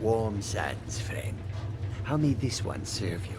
Warm sands, friend. How may this one serve you?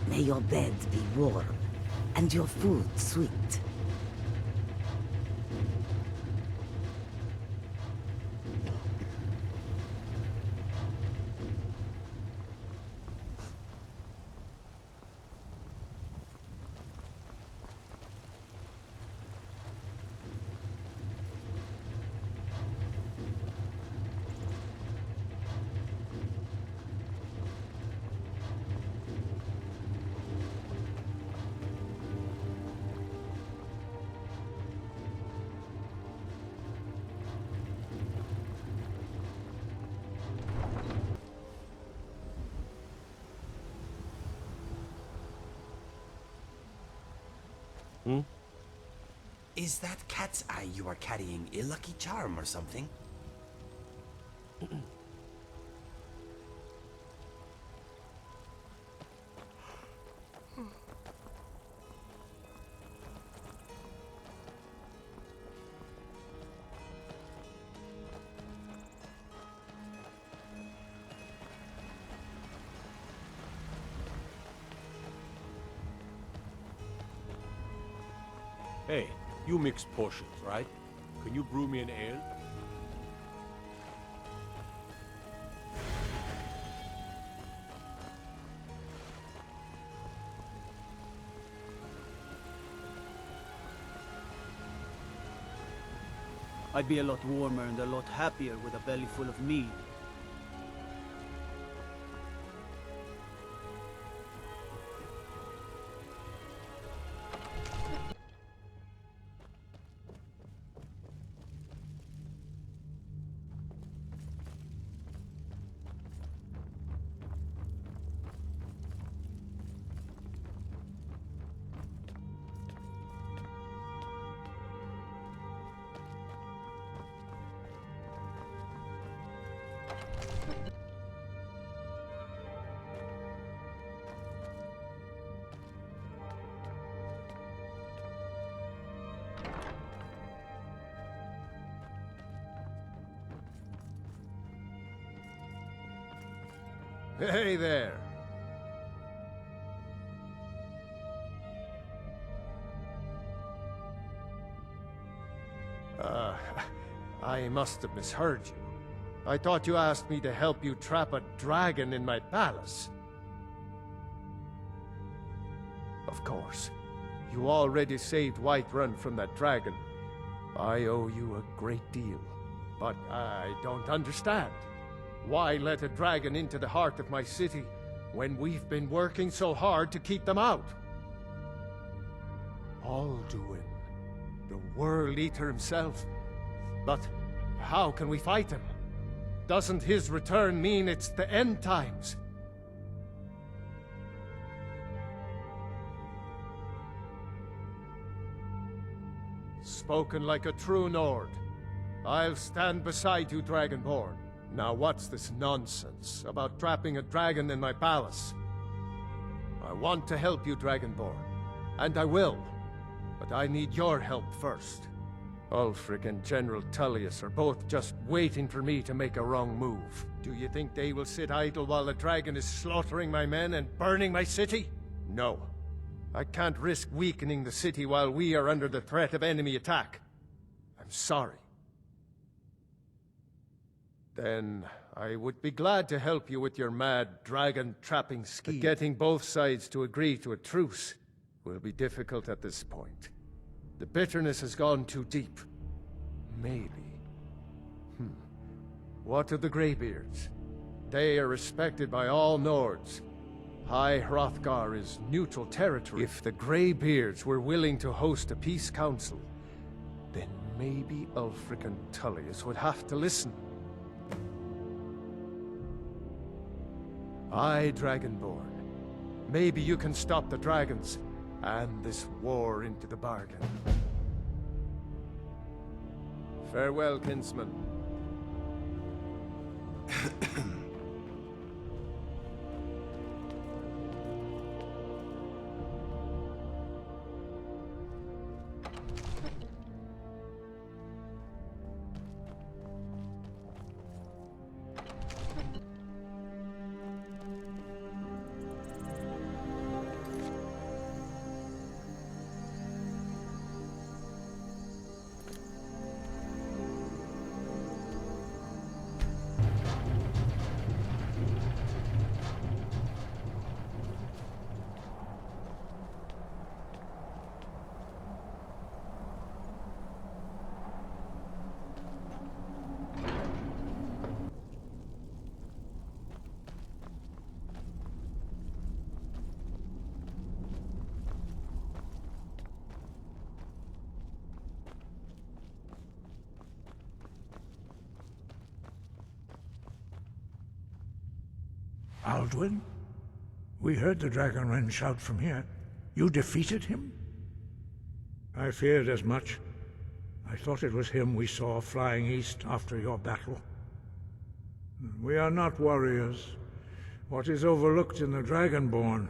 May your bed be warm, and your food sweet. Is that cat's eye you are carrying a lucky charm or something? Hey, you mix potions, right? Can you brew me an ale? I'd be a lot warmer and a lot happier with a belly full of mead. Hey there! I must have misheard you. I thought you asked me to help you trap a dragon in my palace. Of course. You already saved Whiterun from that dragon. I owe you a great deal. But I don't understand. Why let a dragon into the heart of my city when we've been working so hard to keep them out? Alduin, the World Eater himself. But how can we fight him? Doesn't his return mean it's the end times? Spoken like a true Nord. I'll stand beside you, Dragonborn. Now what's this nonsense about trapping a dragon in my palace? I want to help you, Dragonborn. And I will. But I need your help first. Ulfric and General Tullius are both just waiting for me to make a wrong move. Do you think they will sit idle while the dragon is slaughtering my men and burning my city? No. I can't risk weakening the city while we are under the threat of enemy attack. I'm sorry. Then I would be glad to help you with your mad dragon-trapping scheme. But getting both sides to agree to a truce will be difficult at this point. The bitterness has gone too deep. Maybe. What of the Greybeards? They are respected by all Nords. High Hrothgar is neutral territory. If the Greybeards were willing to host a peace council, then maybe Ulfric and Tullius would have to listen. Aye, Dragonborn. Maybe you can stop the dragons, and this war into the bargain. Farewell, kinsman. Alduin? We heard the Dragonren shout from here. You defeated him? I feared as much. I thought it was him we saw flying east after your battle. We are not warriors. What is overlooked in the Dragonborn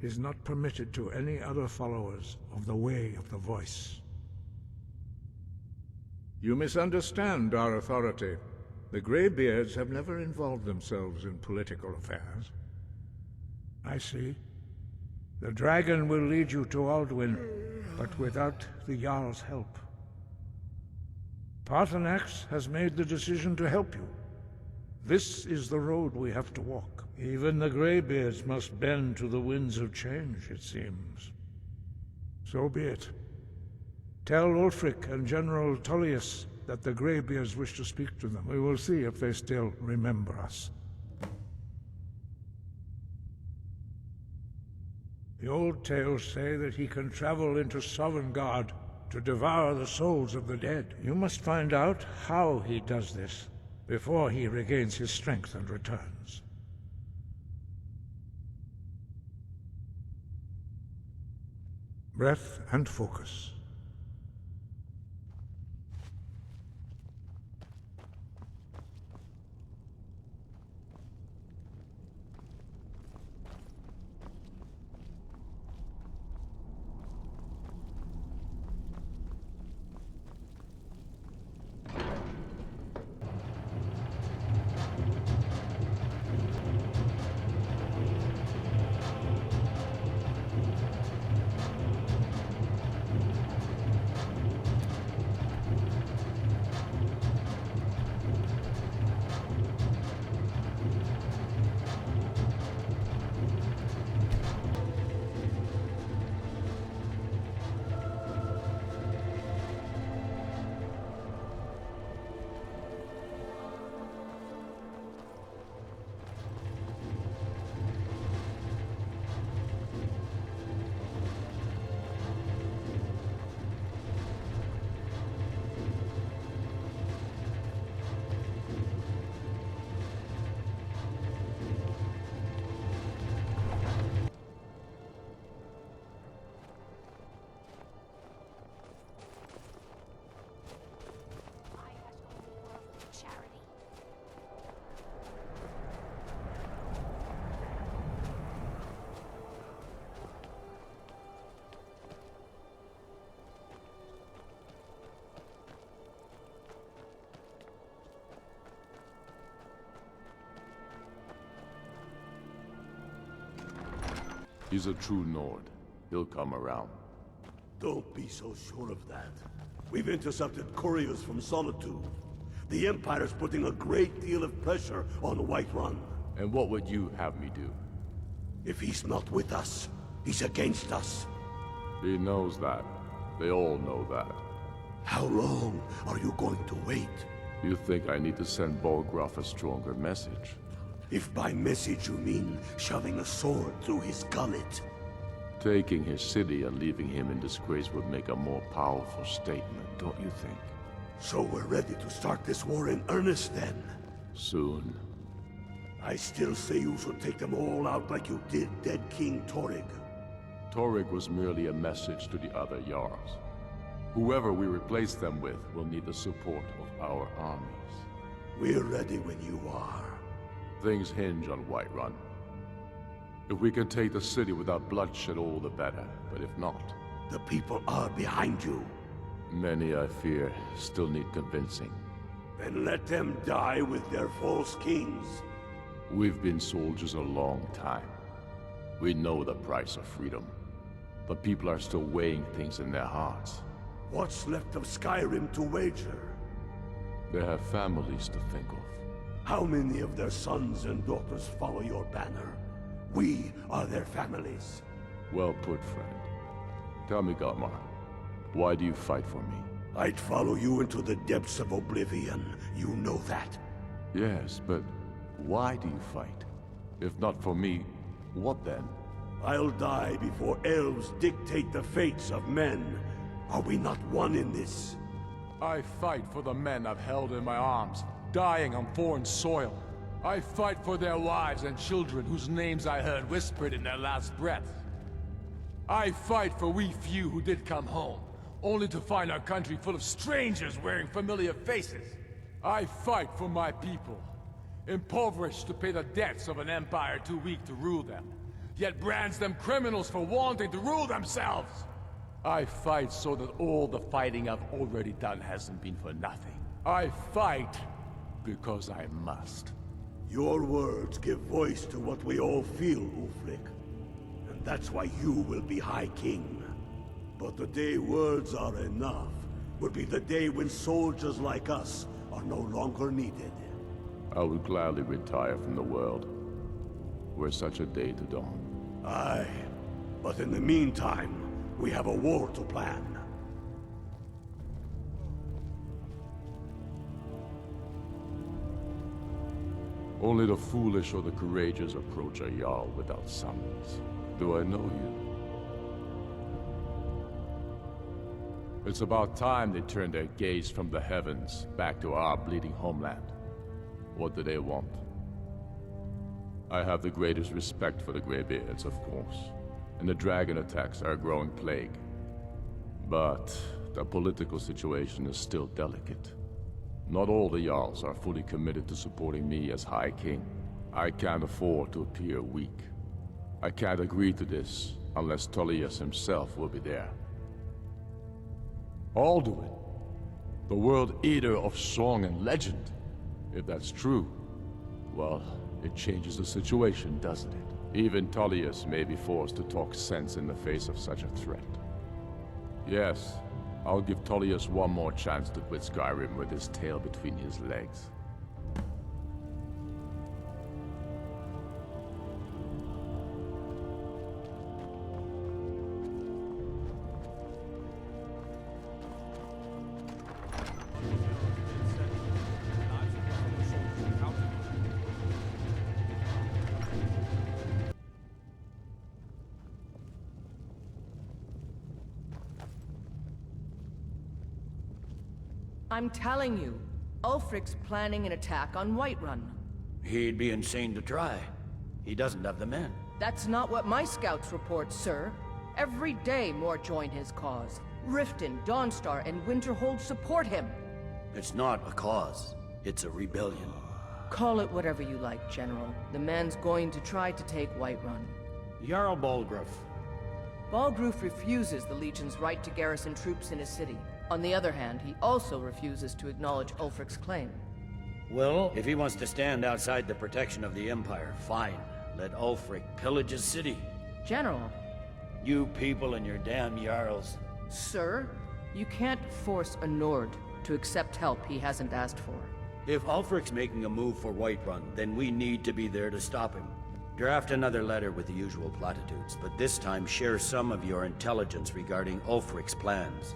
is not permitted to any other followers of the Way of the Voice. You misunderstand our authority. The Greybeards have never involved themselves in political affairs. I see. The dragon will lead you to Alduin, but without the Jarl's help. Paarthurnax has made the decision to help you. This is the road we have to walk. Even the Greybeards must bend to the winds of change, it seems. So be it. Tell Ulfric and General Tullius that the Greybeards wish to speak to them. We will see if they still remember us. The old tales say that he can travel into Sovngarde to devour the souls of the dead. You must find out how he does this before he regains his strength and returns. Breath and focus. He's a true Nord. He'll come around. Don't be so sure of that. We've intercepted couriers from Solitude. The Empire's putting a great deal of pressure on Whiterun. And what would you have me do? If he's not with us, he's against us. He knows that. They all know that. How long are you going to wait? You think I need to send Balgruuf a stronger message? If by message you mean shoving a sword through his gullet. Taking his city and leaving him in disgrace would make a more powerful statement, don't you think? So we're ready to start this war in earnest then? Soon. I still say you should take them all out like you did dead King Torrig. Torrig was merely a message to the other Jarls. Whoever we replace them with will need the support of our armies. We're ready when you are. Things hinge on Whiterun. If we can take the city without bloodshed, all the better. But if not... The people are behind you. Many, I fear, still need convincing. Then let them die with their false kings. We've been soldiers a long time. We know the price of freedom. But people are still weighing things in their hearts. What's left of Skyrim to wager? They have families to think of. How many of their sons and daughters follow your banner? We are their families. Well put, friend. Tell me, Galmar, why do you fight for me? I'd follow you into the depths of oblivion. You know that. Yes, but why do you fight? If not for me, what then? I'll die before elves dictate the fates of men. Are we not one in this? I fight for the men I've held in my arms, dying on foreign soil. I fight for their wives and children whose names I heard whispered in their last breath. I fight for we few who did come home, only to find our country full of strangers wearing familiar faces. I fight for my people, impoverished to pay the debts of an empire too weak to rule them, yet brands them criminals for wanting to rule themselves. I fight so that all the fighting I've already done hasn't been for nothing. I fight because I must. Your words give voice to what we all feel, Ulfric. And that's why you will be High King. But the day words are enough will be the day when soldiers like us are no longer needed. I would gladly retire from the world, were such a day to dawn. Aye, but in the meantime, we have a war to plan. Only the foolish or the courageous approach a Jarl without summons. Do I know you? It's about time they turned their gaze from the heavens back to our bleeding homeland. What do they want? I have the greatest respect for the Greybeards, of course, and the dragon attacks are a growing plague. But the political situation is still delicate. Not all the Jarls are fully committed to supporting me as High King. I can't afford to appear weak. I can't agree to this unless Tullius himself will be there. Alduin, the World Eater of song and legend. If that's true, well, it changes the situation, doesn't it? Even Tullius may be forced to talk sense in the face of such a threat. Yes, I'll give Tullius one more chance to quit Skyrim with his tail between his legs. I'm telling you, Ulfric's planning an attack on Whiterun. He'd be insane to try. He doesn't have the men. That's not what my scouts report, sir. Every day more join his cause. Riften, Dawnstar, and Winterhold support him. It's not a cause. It's a rebellion. Call it whatever you like, General. The man's going to try to take Whiterun. Jarl Balgruuf. Balgruuf refuses the Legion's right to garrison troops in his city. On the other hand, he also refuses to acknowledge Ulfric's claim. Well, if he wants to stand outside the protection of the Empire, fine. Let Ulfric pillage his city. General. You people and your damn Jarls. Sir, you can't force a Nord to accept help he hasn't asked for. If Ulfric's making a move for Whiterun, then we need to be there to stop him. Draft another letter with the usual platitudes, but this time share some of your intelligence regarding Ulfric's plans.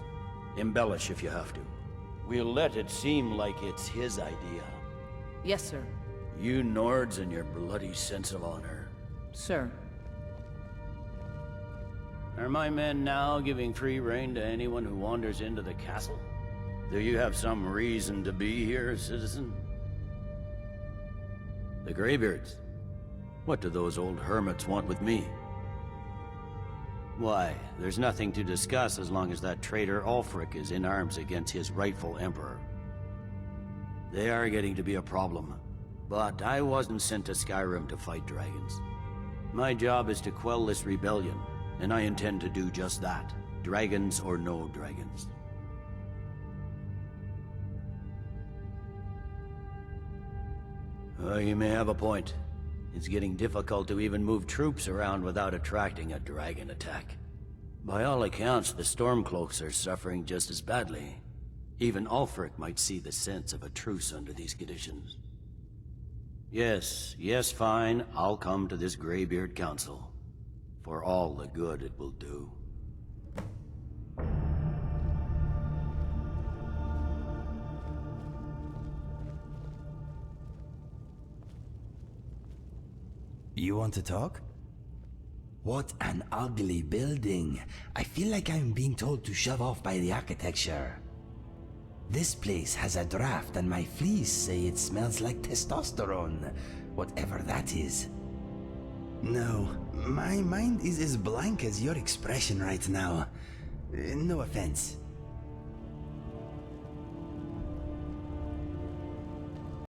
Embellish if you have to. We'll let it seem like it's his idea. Yes, sir. You Nords and your bloody sense of honor. Sir. Are my men now giving free rein to anyone who wanders into the castle? Do you have some reason to be here, citizen? The Greybeards? What do those old hermits want with me? Why, there's nothing to discuss as long as that traitor Ulfric is in arms against his rightful emperor. They are getting to be a problem, but I wasn't sent to Skyrim to fight dragons. My job is to quell this rebellion, and I intend to do just that, dragons or no dragons. You may have a point. It's getting difficult to even move troops around without attracting a dragon attack. By all accounts, the Stormcloaks are suffering just as badly. Even Ulfric might see the sense of a truce under these conditions. Yes, fine, I'll come to this Greybeard Council. For all the good it will do. You want to talk? What an ugly building. I feel like I'm being told to shove off by the architecture. This place has a draft and my fleas say it smells like testosterone. whatever that is. No, my mind is as blank as your expression right now. No offense.